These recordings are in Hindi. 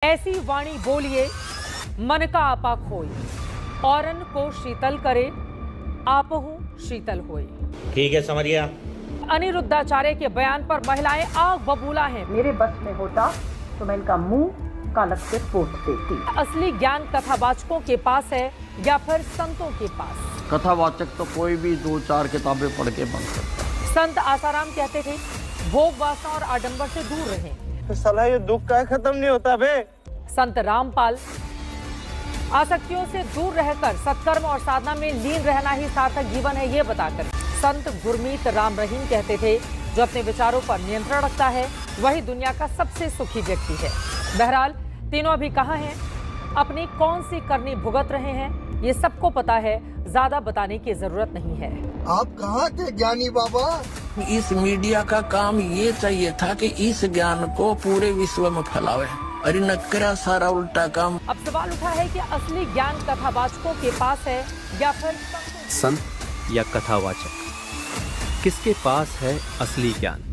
ऐसी वाणी बोलिए मन का आपा खोई, औरन को शीतल करे आपहु शीतल होए। ठीक है, समझ गया। अनिरुद्धाचार्य के बयान पर महिलाएं आग बबूला हैं। मेरे बस में होता तो मैं इनका मुंह कालक से पोत देती। असली ज्ञान कथावाचकों के पास है या फिर संतों के पास? कथावाचक तो कोई भी 2-4 किताबें पढ़ के बन सकता है। संत आसाराम कहते थे भोग वासना और आडंबर से दूर रहें। तो साला ये दुख का खत्म नहीं होता बे। संत रामपाल आसक्तियों से दूर रहकर सत्कर्म और साधना में लीन रहना ही सार्थक जीवन है, ये बताकर। संत गुरमीत राम रहीम कहते थे जो अपने विचारों पर नियंत्रण रखता है वही दुनिया का सबसे सुखी व्यक्ति है। बहरहाल तीनों अभी कहाँ हैं, अपनी कौन सी करनी भुगत रहे हैं, ये सबको पता है, ज्यादा बताने की जरूरत नहीं है। आप कहाँ थे ज्ञानी बाबा? इस मीडिया का काम ये चाहिए था कि इस ज्ञान को पूरे विश्व में फैलावे, अरे नकरा सारा उल्टा काम। अब सवाल उठा है कि असली ज्ञान कथावाचकों के पास है या फिर संत या कथावाचक, किसके पास है असली ज्ञान?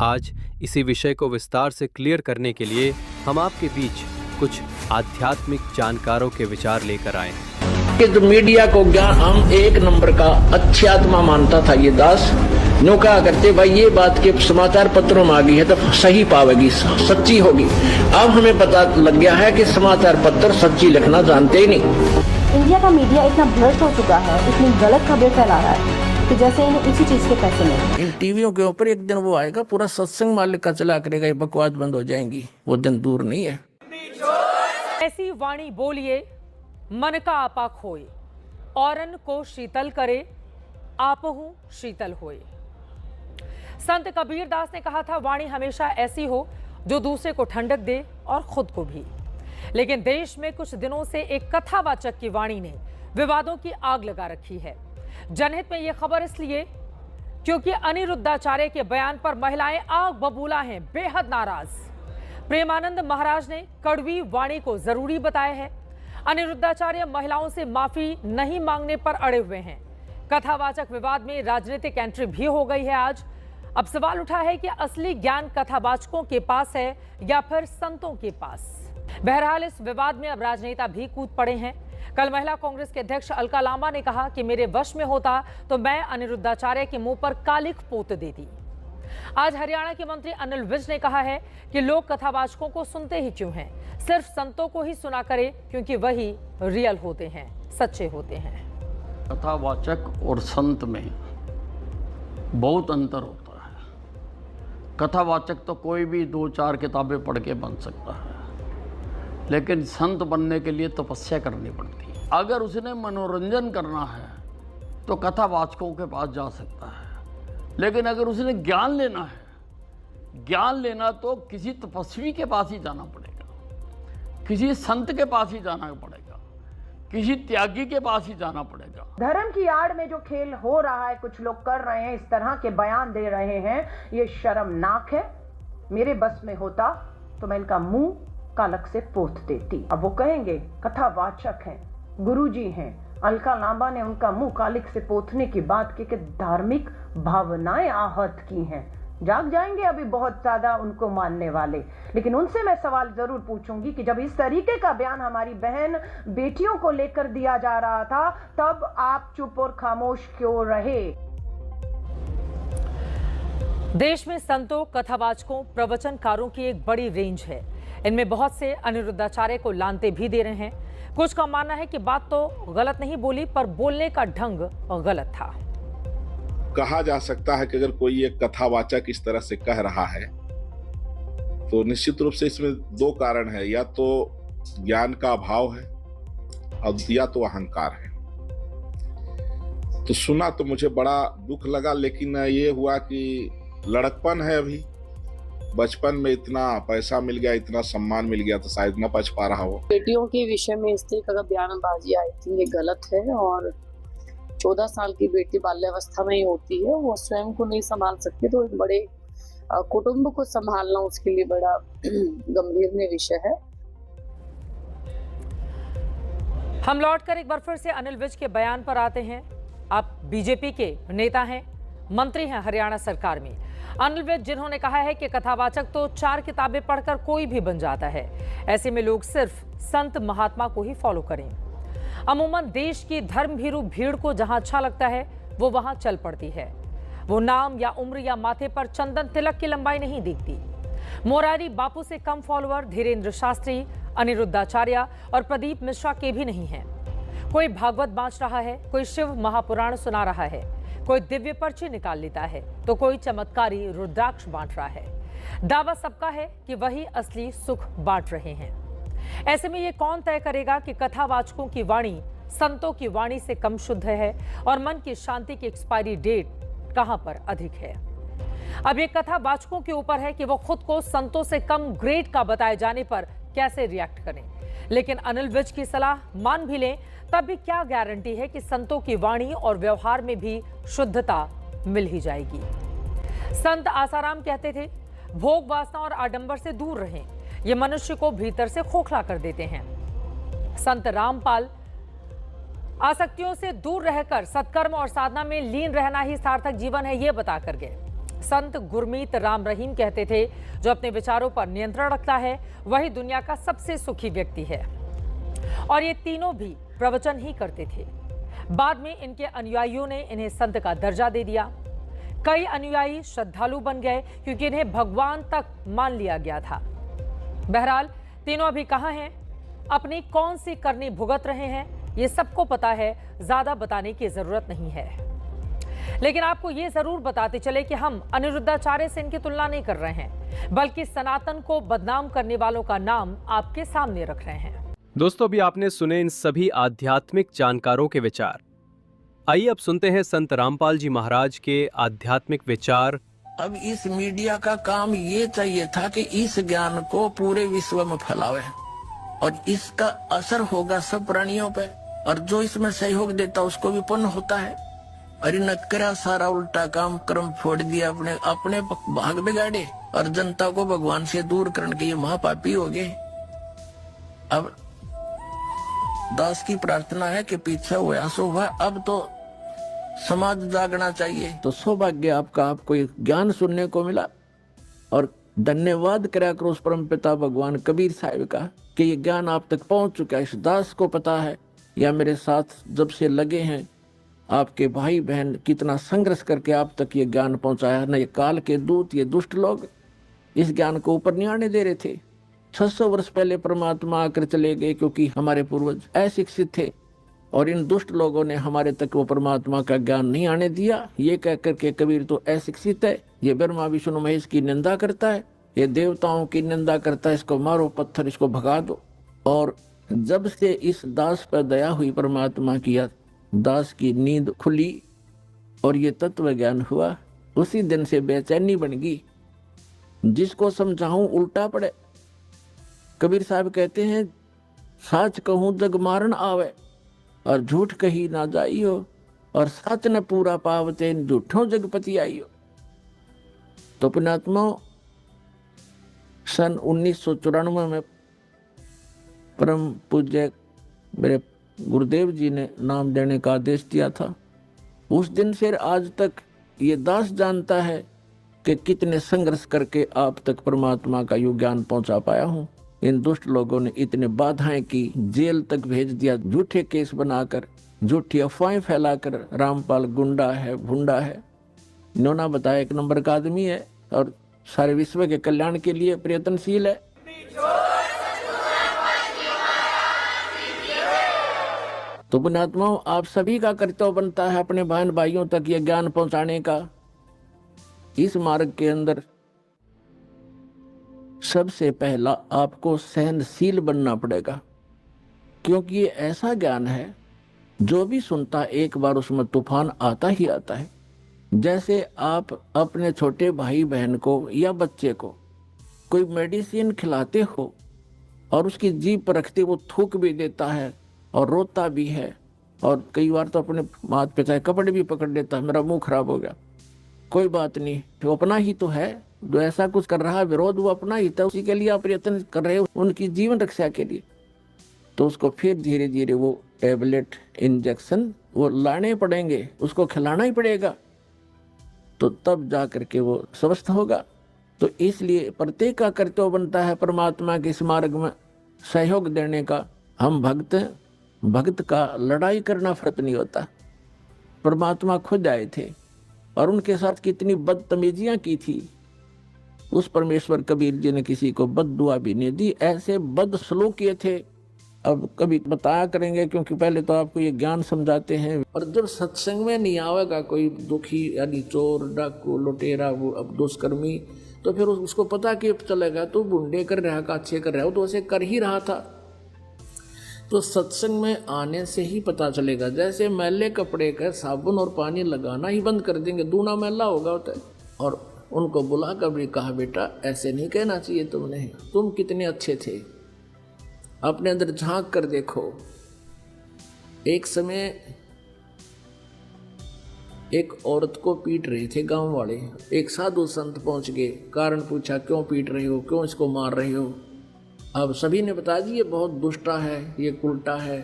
आज इसी विषय को विस्तार से क्लियर करने के लिए हम आपके बीच कुछ आध्यात्मिक जानकारों के विचार लेकर आए हैं। कि तो मीडिया को ज्ञान हम एक नंबर का अच्छी आत्मा मानता था ये दास, नो कहा करते भाई ये बात के समाचार पत्रों में आ गई है तो सही पावेगी, सच्ची होगी। अब हमें पता लग गया है कि समाचार पत्र सच्ची लिखना जानते ही नहीं। इंडिया का मीडिया इतना भ्रष्ट हो चुका है, इतनी गलत खबरें फैला रहा है कि जैसे इन्हें इसी चीज के पैसे मिले। इन टीवियों के ऊपर एक दिन वो आएगा, पूरा सत्संग मालिक का चला करेगा, ये बकवास बंद हो जाएंगी, वो दिन दूर नहीं है। ऐसी वाणी बोलिए मन का आपा खोए, औरन को शीतल करे आपहु शीतल होए। संत कबीर दास ने कहा था वाणी हमेशा ऐसी हो जो दूसरे को ठंडक दे और खुद को भी। लेकिन देश में कुछ दिनों से एक कथावाचक की वाणी ने विवादों की आग लगा रखी है। जनहित में यह खबर इसलिए क्योंकि अनिरुद्धाचार्य के बयान पर महिलाएं आग बबूला हैं, बेहद नाराज। प्रेमानंद महाराज ने कड़वी वाणी को जरूरी बताया है। अनिरुद्धाचार्य महिलाओं से माफी नहीं मांगने पर अड़े हुए हैं। कथावाचक विवाद में राजनीतिक एंट्री भी हो गई है आज। अब सवाल उठा है कि असली ज्ञान कथावाचकों के पास है या फिर संतों के पास। बहरहाल इस विवाद में अब राजनेता भी कूद पड़े हैं। कल महिला कांग्रेस के अध्यक्ष अलका लांबा ने कहा कि मेरे वश में होता तो मैं अनिरुद्धाचार्य के मुंह पर कालिख पोत देती। आज हरियाणा के मंत्री अनिल विज ने कहा है कि लोग कथावाचकों को सुनते ही क्यों हैं, सिर्फ संतों को ही सुना करे क्योंकि वही रियल होते हैं, सच्चे होते हैं। कथावाचक और संत में बहुत अंतर होता है। कथावाचक तो कोई भी 2-4 किताबें पढ़ के बन सकता है, लेकिन संत बनने के लिए तपस्या करनी पड़ती है। अगर उसने मनोरंजन करना है तो कथावाचकों के पास जा सकता है, लेकिन अगर उसने ज्ञान लेना है, ज्ञान लेना तो किसी तपस्वी के पास ही जाना पड़ेगा, किसी संत के पास ही जाना पड़ेगा, किसी त्यागी के पास ही जाना पड़ेगा। धर्म की आड़ में जो खेल हो रहा है, कुछ लोग कर रहे हैं, इस तरह के बयान दे रहे हैं, ये शर्मनाक है। मेरे बस में होता तो मैं इनका मुंह कालक से पोत देती। अब वो कहेंगे कथावाचक हैं, गुरुजी हैं, अलका लांबा ने उनका मुंह कालिक से पोतने की बात की कि धार्मिक भावनाएं आहत की हैं। जाग जाएंगे अभी बहुत ज्यादा उनको मानने वाले। लेकिन उनसे मैं सवाल जरूर पूछूंगी कि जब इस तरीके का बयान हमारी बहन बेटियों को लेकर दिया जा रहा था, तब आप चुप और खामोश क्यों रहे? देश में संतों, कथावाचकों, प्रवचनकारों की एक बड़ी रेंज है। इनमें बहुत से अनिरुद्धाचार्य को लानते भी दे रहे हैं। कुछ का मानना है कि बात तो गलत नहीं बोली, पर बोलने का ढंग गलत था। कहा जा सकता है कि अगर कोई एक कथावाचक इस तरह से कह रहा है तो निश्चित रूप से इसमें 2 कारण है, या तो ज्ञान का अभाव है और या तो अहंकार है। तो सुना तो मुझे बड़ा दुख लगा, लेकिन ये हुआ कि लड़कपन है, अभी बचपन में इतना पैसा मिल गया, इतना सम्मान मिल गया, तो शायद न बच पा रहा हो। बेटियों के विषय में इस तरह का बयानबाजी आई थी, ये गलत है। और 14 साल की बेटी बाल्यावस्था में ही होती है, वो स्वयं को नहीं संभाल सकती, तो एक बड़े कुटुंब को संभालना उसके लिए बड़ा गंभीर विषय है। हम लौटकर एक बार फिर से अनिल विज के बयान पर आते हैं। आप बीजेपी के नेता हैं, मंत्री हैं हरियाणा सरकार में। अनिल विज, जिन्होंने कहा है कि कथावाचक तो 4 किताबें पढ़कर कोई भी बन जाता है, ऐसे में लोग सिर्फ संत महात्मा को ही फॉलो करें। अमूमन देश की धर्मभीरू भीड़ को जहां अच्छा लगता है वो वहां चल पड़ती है। वो नाम या उम्र या माथे पर चंदन तिलक की लंबाई नहीं देखती। मोरारी बापू से कम फॉलोअर धीरेन्द्र शास्त्री, अनिरुद्धाचार्य और प्रदीप मिश्रा के भी नहीं हैं। कोई भागवत बांट रहा है, कोई शिव महापुराण सुना रहा है, कोई दिव्य पर्ची निकाल लेता है, तो कोई चमत्कारी रुद्राक्ष बांट रहा है। दावा सबका है कि वही असली सुख बांट रहे हैं। ऐसे में ये कौन तय करेगा कि कथावाचकों की वाणी संतों की वाणी से कम शुद्ध है और मन की शांति की एक्सपायरी डेट कहां पर अधिक है? अब ये कथावाचकों के ऊपर है कि वो खुद को संतों से कम ग्रेड का बताए जाने पर कैसे रिएक्ट करें। लेकिन अनिल विज की सलाह मान भी लें तब भी क्या गारंटी है कि संतों की वाणी और व्यवहार में भी शुद्धता मिल ही जाएगी? संत आसाराम कहते थे, भोग वासना और आडंबर से दूर रहें, ये मनुष्य को भीतर से खोखला कर देते हैं। संत रामपाल आसक्तियों से दूर रहकर सत्कर्म और साधना में लीन रहना ही सार्थक जीवन है, ये बता कर गए। संत गुरमीत राम रहीम कहते थे, जो अपने विचारों पर नियंत्रण रखता है वही दुनिया का सबसे सुखी व्यक्ति है। और ये तीनों भी प्रवचन ही करते थे। बाद में इनके अनुयायियों ने इन्हें संत का दर्जा दे दिया। कई अनुयायी श्रद्धालु बन गए क्योंकि इन्हें भगवान तक मान लिया गया था। बहरहाल तीनों अभी कहां हैं, अपनी कौन सी करनी भुगत रहे हैं, ये सबको पता है, ज्यादा बताने की जरूरत नहीं है। लेकिन आपको ये जरूर बताते चले कि हम अनिरुद्धाचार्य से इनकी तुलना नहीं कर रहे हैं, बल्कि सनातन को बदनाम करने वालों का नाम आपके सामने रख रहे हैं। दोस्तों, अभी आपने सुने इन सभी आध्यात्मिक जानकारों के विचार। आइए अब सुनते हैं संत रामपाल जी महाराज के आध्यात्मिक विचार। अब इस मीडिया का काम ये चाहिए था कि इस ज्ञान को पूरे विश्व में फैलावे और इसका असर होगा सब प्राणियों पे, और जो इसमें सहयोग देता उसको भी पुण्य होता है। अरे नकरा सारा उल्टा काम कर्म फोड़ दिया, अपने अपने भाग बिगाड़े और जनता को भगवान से दूर करने के ये महापापी हो गए। अब दास की प्रार्थना है कि पीछे हुआ सो हुआ, अब तो समाज जागना चाहिए। तो सौभाग्य आपका, आपको एक ज्ञान सुनने को मिला और धन्यवाद करा करो उस परम पिता भगवान कबीर साहिब का कि ये ज्ञान आप तक पहुंच चुका है। इस दास को पता है या मेरे साथ जब से लगे हैं आपके भाई बहन कितना संघर्ष करके आप तक ये ज्ञान पहुंचाया है। न ये काल के दूत, ये दुष्ट लोग इस ज्ञान को ऊपर नहीं आने दे रहे थे। 600 वर्ष पहले परमात्मा आकर चले गए क्योंकि हमारे पूर्वज अशिक्षित थे और इन दुष्ट लोगों ने हमारे तक वो परमात्मा का ज्ञान नहीं आने दिया। ये कह करके कबीर तो अशिक्षित है, ये ब्रह्मा विष्णु महेश की निंदा करता है, ये देवताओं की निंदा करता है, इसको मारो पत्थर, इसको भगा दो। और जब से इस दास पर दया हुई परमात्मा की, दास की नींद खुली और ये तत्व ज्ञान हुआ, उसी दिन से बेचैनी बन गई। जिसको समझाऊं उल्टा पड़े। कबीर साहब कहते हैं, सच कहूं जग मारन आवे और झूठ कही ना जाइयो, और सच न पूरा पावते झूठों जगपति आइयो। तो पुण्यात्मा, सन 1994 में परम पूज्य मेरे गुरुदेव जी ने नाम देने का आदेश दिया था। उस दिन से आज तक ये दास जानता है कि कितने संघर्ष करके आप तक परमात्मा का यो ज्ञान पहुंचा पाया हूँ। इन दुष्ट लोगों ने इतने बाधाएं की, जेल तक भेज दिया, झूठे केस बनाकर, झूठी अफवाहें फैलाकर, रामपाल गुंडा है, भुंडा है। इन्होंने बताया 1 नंबर का आदमी है और सारे विश्व के कल्याण के लिए प्रयत्नशील है। तो पुण्यात्माओं, आप सभी का कर्तव्य बनता है अपने बहन भाइयों तक ये ज्ञान पहुंचाने का। इस मार्ग के अंदर सबसे पहला आपको सहनशील बनना पड़ेगा, क्योंकि ये ऐसा ज्ञान है जो भी सुनता एक बार उसमें तूफान आता ही आता है। जैसे आप अपने छोटे भाई बहन को या बच्चे को कोई मेडिसिन खिलाते हो और उसकी जीभ पर रखते वो थूक भी देता है और रोता भी है, और कई बार तो अपने माथ पे चाहे कपड़े भी पकड़ लेता है, मेरा मुंह खराब हो गया, कोई बात नहीं, वो अपना ही तो है। जो ऐसा कुछ कर रहा है विरोध, वो अपना ही था, उसी के लिए आप प्रयत्न कर रहे हो उनकी जीवन रक्षा के लिए। तो उसको फिर धीरे धीरे वो टैबलेट, इंजेक्शन वो लाने पड़ेंगे, उसको खिलाना ही पड़ेगा। तो तब जा करके वो स्वस्थ होगा। तो इसलिए प्रत्येक का कर्तव्य बनता है परमात्मा के इस मार्ग में सहयोग देने का। हम भक्त हैं, भक्त का लड़ाई करना फर्क नहीं होता। परमात्मा खुद आए थे और उनके साथ कितनी बदतमीजियां की थी। उस परमेश्वर कबीर जी ने किसी को बद्दुआ भी नहीं दी, ऐसे बदसलूकी थे। अब कभी बताया करेंगे, क्योंकि पहले तो आपको ये ज्ञान समझाते हैं। और जब सत्संग में नहीं आवेगा कोई दुखी यानी चोर, डाकू, लुटेरा, वो अब दुष्कर्मी, तो फिर उसको पता कि चलेगा तो बुंडे कर रहा का अच्छे कर रहा हो, तो ऐसे कर ही रहा था। तो सत्संग में आने से ही पता चलेगा। जैसे मैले कपड़े का साबुन और पानी लगाना ही बंद कर देंगे, दूना मैला होगा होता है। और उनको बुला कर भी कहा, बेटा ऐसे नहीं कहना चाहिए तुमने, तुम कितने अच्छे थे, अपने अंदर झांक कर देखो। एक समय एक औरत को पीट रहे थे गांव वाले। एक साधु संत पहुंच गए, कारण पूछा, क्यों पीट रहे हो, क्यों इसको मार रहे हो। अब सभी ने बता दी, ये बहुत दुष्टा है, ये उल्टा है,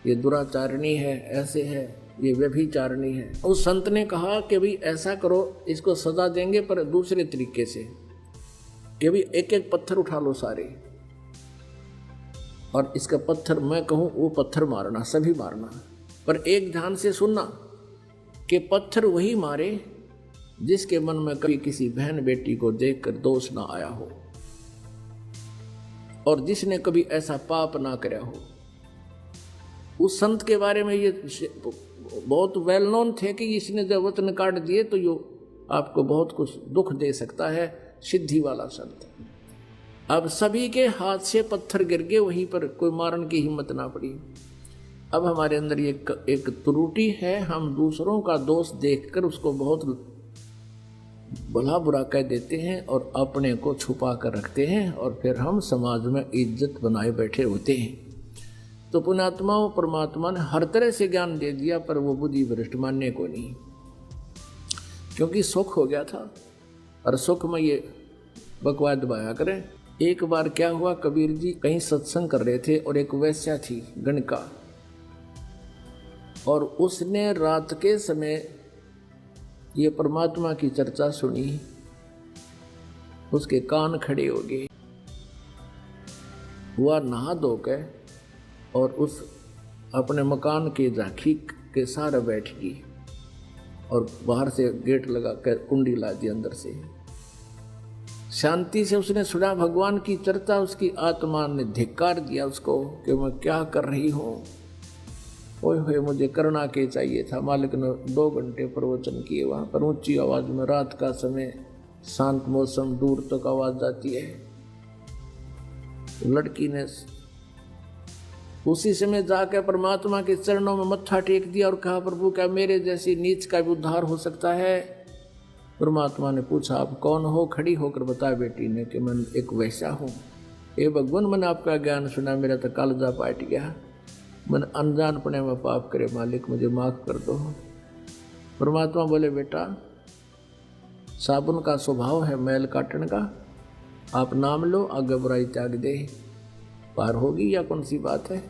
ये दुराचारणी है, ऐसे है, ये व्यभिचारणी है। उस संत ने कहा कि भाई ऐसा करो, इसको सजा देंगे पर दूसरे तरीके से, कि भाई एक एक पत्थर उठा लो सारे, और इसका पत्थर मैं कहूँ वो पत्थर मारना, सभी मारना। पर एक ध्यान से सुनना कि पत्थर वही मारे जिसके मन में कभी किसी बहन बेटी को देखकर दोष ना आया हो, और जिसने कभी ऐसा पाप ना कराया हो। उस संत के बारे में ये बहुत वेल नोन थे कि इसने जब वचन काट दिए तो यो आपको बहुत कुछ दुख दे सकता है, सिद्धि वाला संत। अब सभी के हाथ से पत्थर गिर गए, वहीं पर कोई मारने की हिम्मत ना पड़ी। अब हमारे अंदर एक त्रुटि है, हम दूसरों का दोष देखकर उसको बहुत भला बुरा कह देते हैं और अपने को छुपा कर रखते हैं, और फिर हम समाज में इज्जत बनाए बैठे होते हैं। तो पुण्यात्माओं, परमात्मा ने हर तरह से ज्ञान दे दिया, पर वो बुद्धि भ्रष्ट मानने को नहीं, क्योंकि सुख हो गया था। और सुख में ये बकवाद दबाया करें। एक बार क्या हुआ, कबीर जी कहीं सत्संग कर रहे थे और एक वैश्या थी गणका, और उसने रात के समय ये परमात्मा की चर्चा सुनी, उसके कान खड़े हो गए। वह नहा धो के और उस अपने मकान के झांकी के सहारे बैठ गई, और बाहर से गेट लगा कर कुंडी ला दी अंदर से। शांति से उसने सुना भगवान की चर्चा। उसकी आत्मा ने धिक्कार दिया उसको कि मैं क्या कर रही हूँ, ओए मुझे करना के चाहिए था। मालिक ने 2 घंटे प्रवचन किए वहाँ पर ऊंची आवाज में। रात का समय, शांत मौसम, दूर तक आवाज आती है। लड़की ने उसी समय जाकर परमात्मा के चरणों में मत्था टेक दिया और कहा, प्रभु क्या मेरे जैसी नीच का भी उद्धार हो सकता है। परमात्मा ने पूछा, आप कौन हो। खड़ी होकर बताया बेटी ने कि मैं एक वैसा हूँ। हे भगवान, मैंने आपका ज्ञान सुना, मेरा तो कालजा पाट गया, मैंने अनजानपने में पाप करे, मालिक मुझे माफ कर दो। परमात्मा बोले, बेटा साबुन का स्वभाव है मैल काटने का, आप नाम लो, आगे बुराई त्याग दे, पार होगी या कौन सी बात है।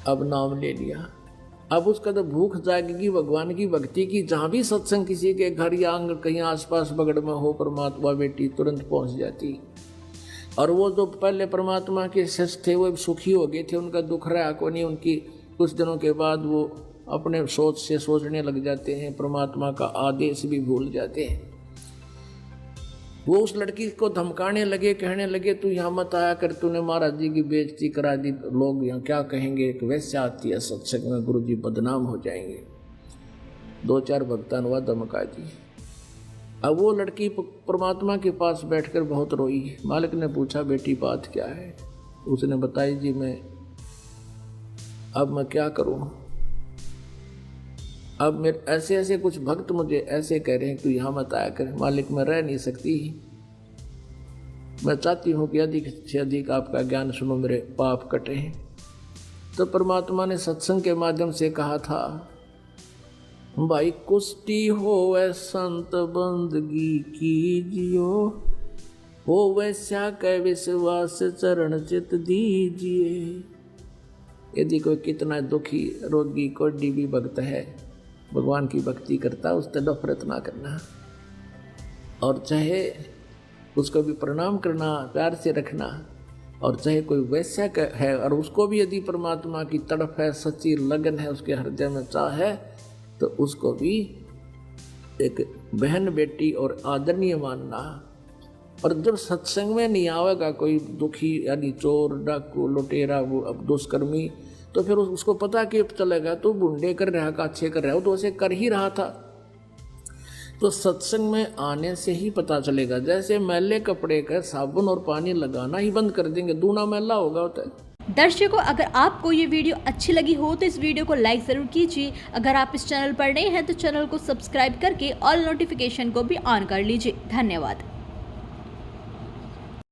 अब नाम ले लिया। अब उसका तो भूख जागेगी भगवान की भक्ति की। जहाँ भी सत्संग किसी के घर या आंगन कहीं आसपास बगड़ में हो, परमात्मा बेटी तुरंत पहुँच जाती। और वो जो पहले परमात्मा के शिष्य थे वो सुखी हो गए थे, उनका दुख रहा को नहीं। उनकी कुछ दिनों के बाद वो अपने सोच से सोचने लग जाते हैं, परमात्मा का आदेश भी भूल जाते हैं। वो उस लड़की को धमकाने लगे, कहने लगे तू यहाँ मत आया कर, तूने महाराज जी की बेइज्जती करा दी, लोग यहाँ क्या कहेंगे, एक वैसे आती है सत्संग में, गुरु जी बदनाम हो जाएंगे। 2-4 भक्तान हुआ धमका दी। अब वो लड़की परमात्मा के पास बैठकर बहुत रोई। मालिक ने पूछा, बेटी बात क्या है। उसने बताई, जी अब मैं क्या करूं, अब मेरे ऐसे ऐसे कुछ भक्त मुझे ऐसे कह रहे हैं कि यहाँ मत आया कर, मालिक मैं रह नहीं सकती, मैं चाहती हूँ कि अधिक से अधिक आपका ज्ञान सुनो, मेरे पाप कटे। तो परमात्मा ने सत्संग के माध्यम से कहा था, भाई कुष्टी होवे संत बंदगी कीजियो, हो वैसा कै विश्वास चरण चित दीजिए। यदि कोई कितना दुखी रोगी कोई भी भक्त है, भगवान की भक्ति करता उससे नफरत ना करना, और चाहे उसको भी प्रणाम करना, प्यार से रखना। और चाहे कोई वैश्य है और उसको भी यदि परमात्मा की तड़प है, सच्ची लगन है, उसके हृदय में चाह है, तो उसको भी एक बहन बेटी और आदरणीय मानना। और जब सत्संग में नहीं आवेगा कोई दुखी यानी चोर, डाकू, लुटेरा, वो अब दुष्कर्मी, तो फिर उसको पता कि चलेगा तो बुंडे कर रहा का अच्छे कर रहा हो, तो उसे कर ही रहा था। तो सत्संग में आने से ही पता चलेगा। जैसे मैले कपड़े का साबुन और पानी लगाना ही बंद कर देंगे, दूना मैला होगा होता है। दर्शकों, अगर आपको ये वीडियो अच्छी लगी हो तो इस वीडियो को लाइक ज़रूर कीजिए। अगर आप इस चैनल पर नए हैं तो चैनल को सब्सक्राइब करके ऑल नोटिफिकेशन को भी ऑन कर लीजिए। धन्यवाद।